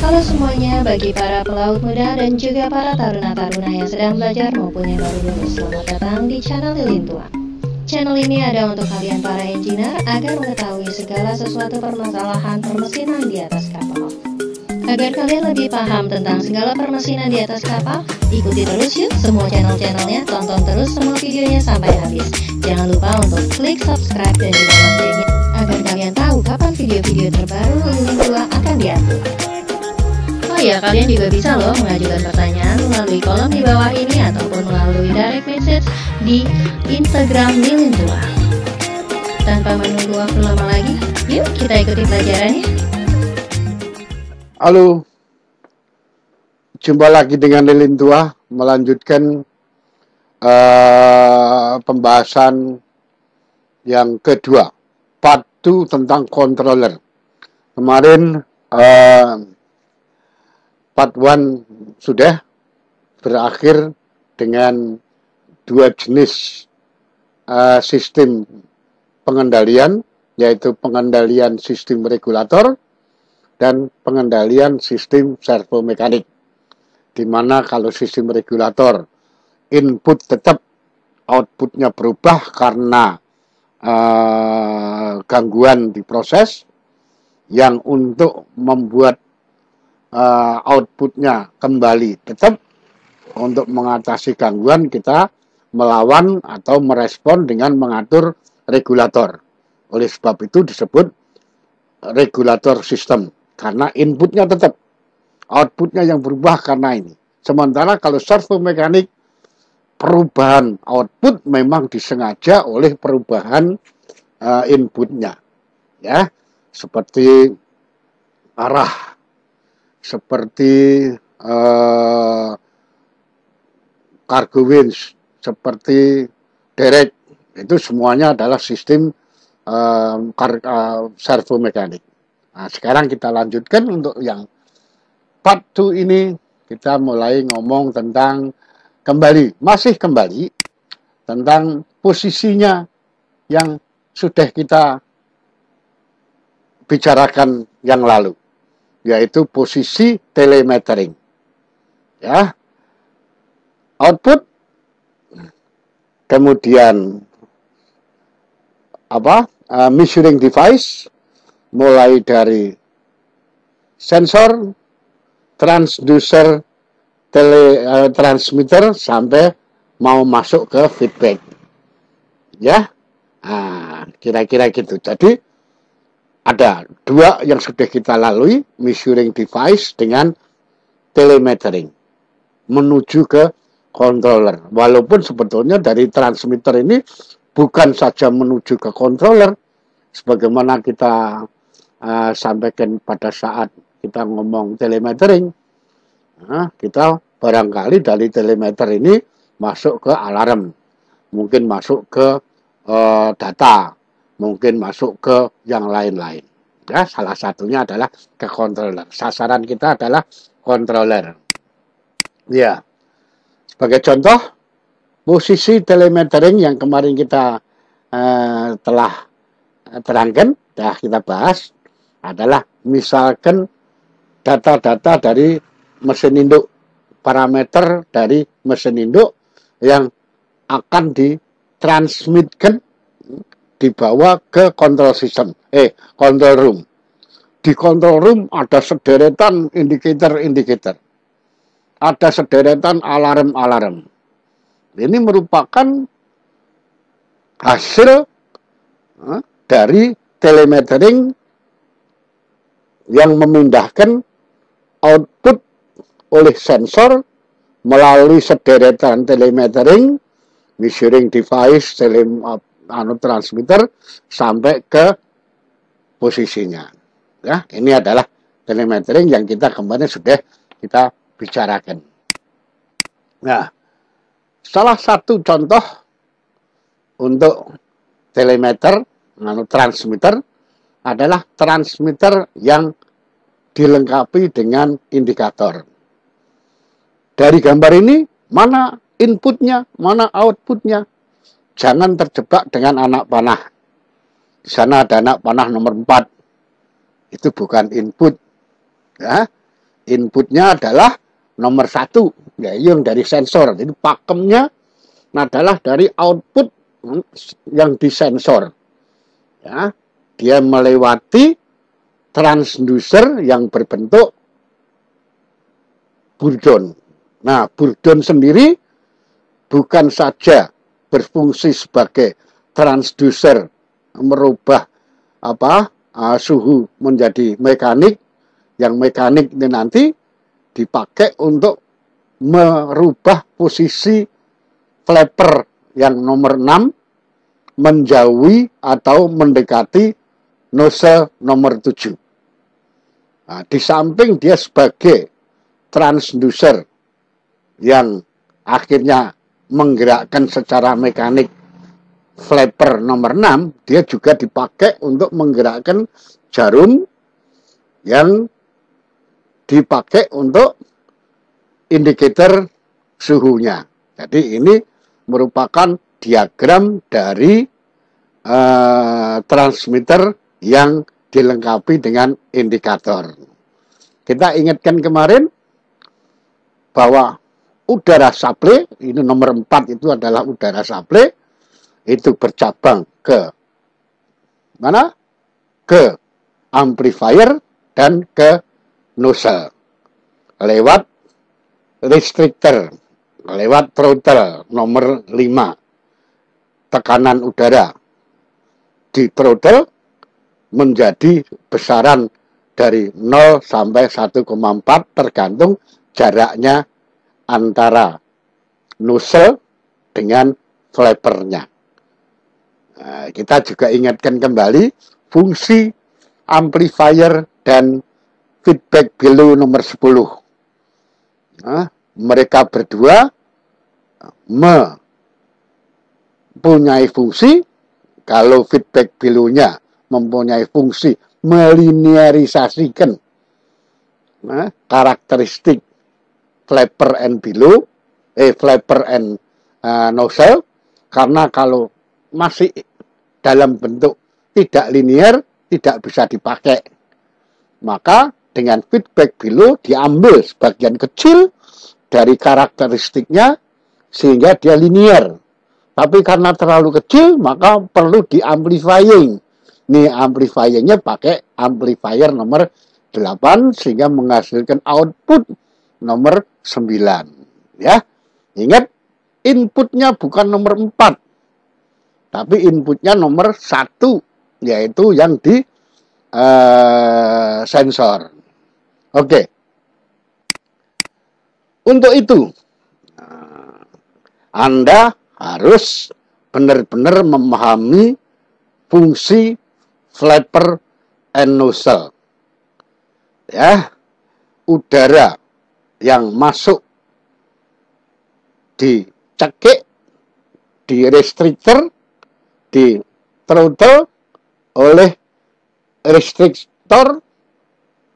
Halo semuanya, bagi para pelaut muda dan juga para taruna-taruna yang sedang belajar maupun yang baru lulus, selamat datang di channel Lilin Tua. Channel ini ada untuk kalian para engineer agar mengetahui segala sesuatu permasalahan permesinan di atas kapal. Agar kalian lebih paham tentang segala permesinan di atas kapal, ikuti terus yuk semua channel-channelnya, tonton terus semua videonya sampai habis. Jangan lupa untuk klik subscribe dan juga loncengnya agar kalian tahu kapan video-video terbaru Lilin Tua akan diupload. Oh ya, kalian juga bisa loh mengajukan pertanyaan melalui kolom di bawah ini ataupun melalui direct message di Instagram Lilin Tua. Tanpa menunggu waktu lama lagi, yuk kita ikuti pelajarannya. Halo, jumpa lagi dengan Lilin Tua, melanjutkan pembahasan yang kedua, part 2 tentang controller. Kemarin part 1 sudah berakhir dengan dua jenis sistem pengendalian, yaitu pengendalian sistem regulator dan pengendalian sistem servomekanik. Di mana kalau sistem regulator input tetap, outputnya berubah karena gangguan di proses, yang untuk membuat outputnya kembali tetap, untuk mengatasi gangguan kita melawan atau merespon dengan mengatur regulator. Oleh sebab itu disebut regulator sistem, karena inputnya tetap, outputnya yang berubah karena ini. Sementara kalau servomekanik, perubahan output memang disengaja oleh perubahan inputnya, ya, seperti arah, seperti cargo winch, seperti derek, itu semuanya adalah sistem servomekanik. Nah, sekarang kita lanjutkan untuk yang part 2 ini, kita mulai ngomong tentang masih kembali tentang posisinya yang sudah kita bicarakan yang lalu, yaitu posisi telemetering. Ya, output, kemudian measuring device, mulai dari sensor, transducer, transmitter, sampai mau masuk ke feedback. Ya, kira-kira gitu. Jadi ada dua yang sudah kita lalui, measuring device dengan telemetering, menuju ke controller. Walaupun sebetulnya dari transmitter ini bukan saja menuju ke controller, sebagaimana kita sampaikan pada saat kita ngomong telemetering. Kita barangkali dari telemeter ini masuk ke alarm, mungkin masuk ke data, mungkin masuk ke yang lain-lain. Ya, salah satunya adalah ke controller. Sasaran kita adalah controller. Ya, sebagai contoh, posisi telemetering yang kemarin kita telah terangkan, kita bahas, adalah misalkan data-data dari mesin induk, parameter dari mesin induk yang akan ditransmitkan, dibawa ke control system, control room. Di control room ada sederetan indikator-indikator, ada sederetan alarm-alarm. Ini merupakan hasil dari telemetering yang memindahkan output oleh sensor melalui sederetan telemetering, measuring device, transmitter, sampai ke posisinya. Ya, ini adalah telemetering yang kita kemarin sudah kita bicarakan. Nah, salah satu contoh untuk telemeter, transmitter, adalah transmitter yang dilengkapi dengan indikator. Dari gambar ini, mana inputnya, mana outputnya. Jangan terjebak dengan anak panah. Di sana ada anak panah nomor 4. Itu bukan input. Ya. Inputnya adalah nomor 1, ya yang dari sensor. Jadi pakemnya adalah dari output yang disensor. Ya, dia melewati transducer yang berbentuk burdon. Nah, burdon sendiri bukan saja berfungsi sebagai transducer, merubah suhu menjadi mekanik, yang mekanik ini nanti dipakai untuk merubah posisi flapper yang nomor 6 menjauhi atau mendekati nozzle nomor 7. Nah, di samping dia sebagai transducer yang akhirnya menggerakkan secara mekanik flapper nomor 6, dia juga dipakai untuk menggerakkan jarum yang dipakai untuk indikator suhunya. Jadi ini merupakan diagram dari transmitter yang dilengkapi dengan indikator. Kita ingatkan kemarin bahwa udara supply, ini nomor 4 itu adalah udara supply, itu bercabang ke mana? Ke amplifier dan ke nozzle. Lewat restrictor, lewat throttle nomor 5. Tekanan udara di throttle menjadi besaran dari 0 sampai 1,4 tergantung jaraknya antara nozzle dengan flappernya. Nah, kita juga ingatkan kembali fungsi amplifier dan feedback below nomor 10. Nah, mereka berdua mempunyai fungsi, kalau feedback below-nya mempunyai fungsi melinearisasikan karakteristik flapper and below, flapper and nozzle, karena kalau masih dalam bentuk tidak linear tidak bisa dipakai. Maka dengan feedback below diambil sebagian kecil dari karakteristiknya sehingga dia linear. Tapi karena terlalu kecil maka perlu di-amplifying. Nih amplifyingnya pakai amplifier nomor 8 sehingga menghasilkan output nomor 9. Ya. Ingat, inputnya bukan nomor 4. Tapi inputnya nomor 1, yaitu yang di sensor. Oke. Untuk itu, Anda harus benar-benar memahami fungsi flapper and nozzle. Ya, udara yang masuk di cekik, di restrictor, di throttle oleh restriktor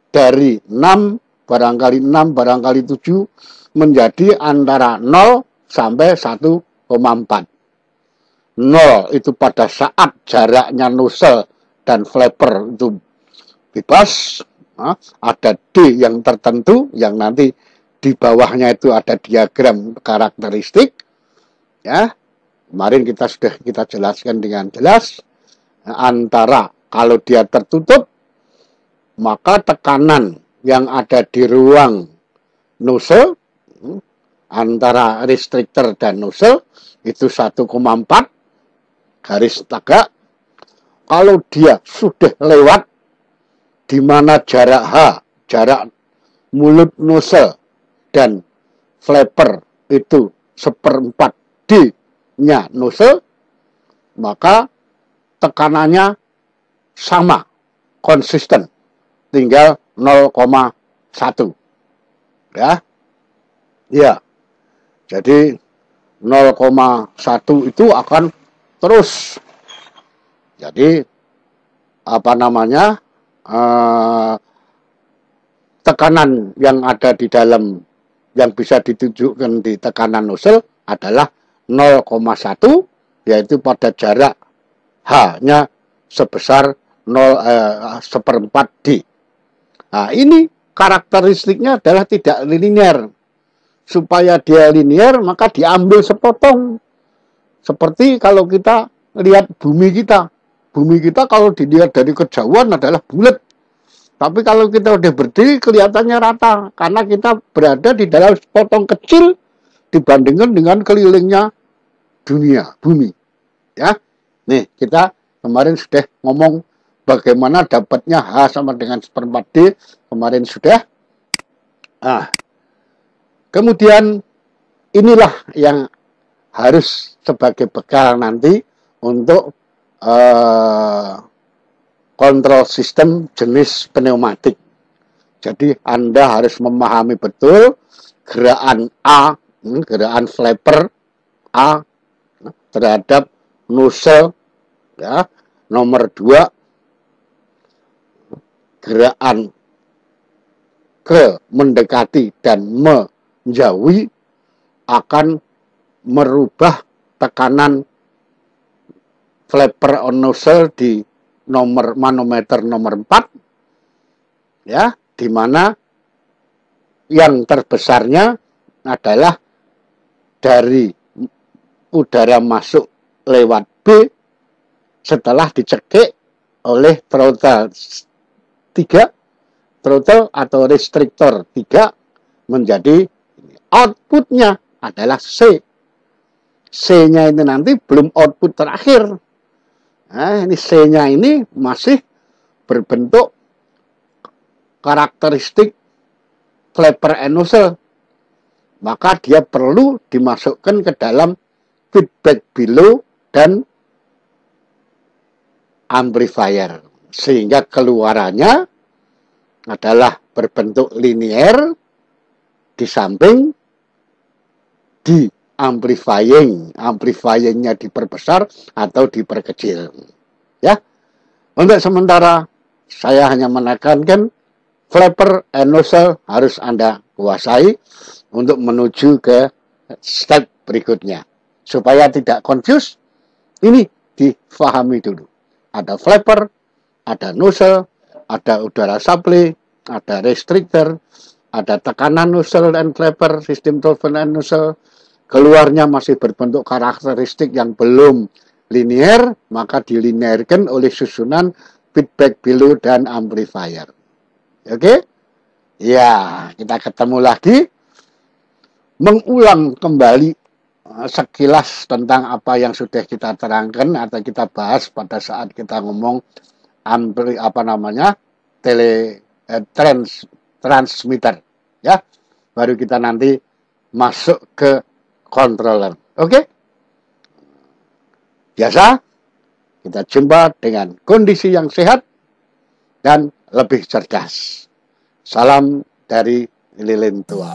dari 6, barangkali 6, barangkali 7, menjadi antara 0 sampai 1,4. 0 itu pada saat jaraknya nozzle dan flapper itu bebas. Ada D yang tertentu, yang nanti di bawahnya itu ada diagram karakteristik. Ya, kemarin sudah kita jelaskan dengan jelas. Antara kalau dia tertutup, maka tekanan yang ada di ruang nozzle antara restriktor dan nozzle itu 1,4 garis tegak. Kalau dia sudah lewat di mana jarak H, jarak mulut nozzle dan flapper itu 1/4 D-nya nozzle, maka tekanannya sama, konsisten, tinggal 0,1. Ya. Ya. Jadi 0,1 itu akan terus. Jadi tekanan yang ada di dalam yang bisa ditunjukkan di tekanan nozzle adalah 0,1, yaitu pada jarak H-nya sebesar 1/4 D. Nah, ini karakteristiknya adalah tidak linear. Supaya dia linear, maka diambil sepotong. Seperti kalau kita lihat bumi kita. Bumi kita kalau dilihat dari kejauhan adalah bulat. Tapi kalau kita udah berdiri kelihatannya rata. Karena kita berada di dalam sepotong kecil dibandingkan dengan kelilingnya dunia, bumi. Ya, nih kita kemarin sudah ngomong bagaimana dapatnya H sama dengan seperempat D. Kemarin sudah. Kemudian inilah yang harus sebagai bekal nanti untuk kontrol sistem jenis pneumatik. Jadi Anda harus memahami betul gerakan A, gerakan flapper A terhadap nozzle, ya. Nomor 2, gerakan ke mendekati dan menjauhi akan merubah tekanan flapper on nozzle di nomor manometer nomor 4, ya, di mana yang terbesarnya adalah dari udara masuk lewat B setelah dicekik oleh throttle 3, throttle atau restrictor 3 menjadi outputnya adalah C. C-nya ini nanti belum output terakhir. Nah, ini C-nya ini masih berbentuk karakteristik flapper and nozzle. Maka dia perlu dimasukkan ke dalam feedback below dan amplifier. Sehingga keluarannya adalah berbentuk linear di samping di amplifyingnya diperbesar atau diperkecil. Ya, untuk sementara saya hanya menekankan flapper and nozzle harus Anda kuasai untuk menuju ke step berikutnya. Supaya tidak confuse, ini difahami dulu. Ada flapper, ada nozzle, ada udara supply, ada restrictor, ada tekanan nozzle dan flapper, sistem solvent and nozzle. Keluarnya masih berbentuk karakteristik yang belum linear, maka dilinearkan oleh susunan feedback below dan amplifier. Oke? Ya, kita ketemu lagi. Mengulang kembali sekilas tentang apa yang sudah kita terangkan atau kita bahas pada saat kita ngomong transmitter, ya. Baru kita nanti masuk ke controller. Oke? Biasa kita jumpa dengan kondisi yang sehat dan lebih cerdas. Salam dari lilin tua.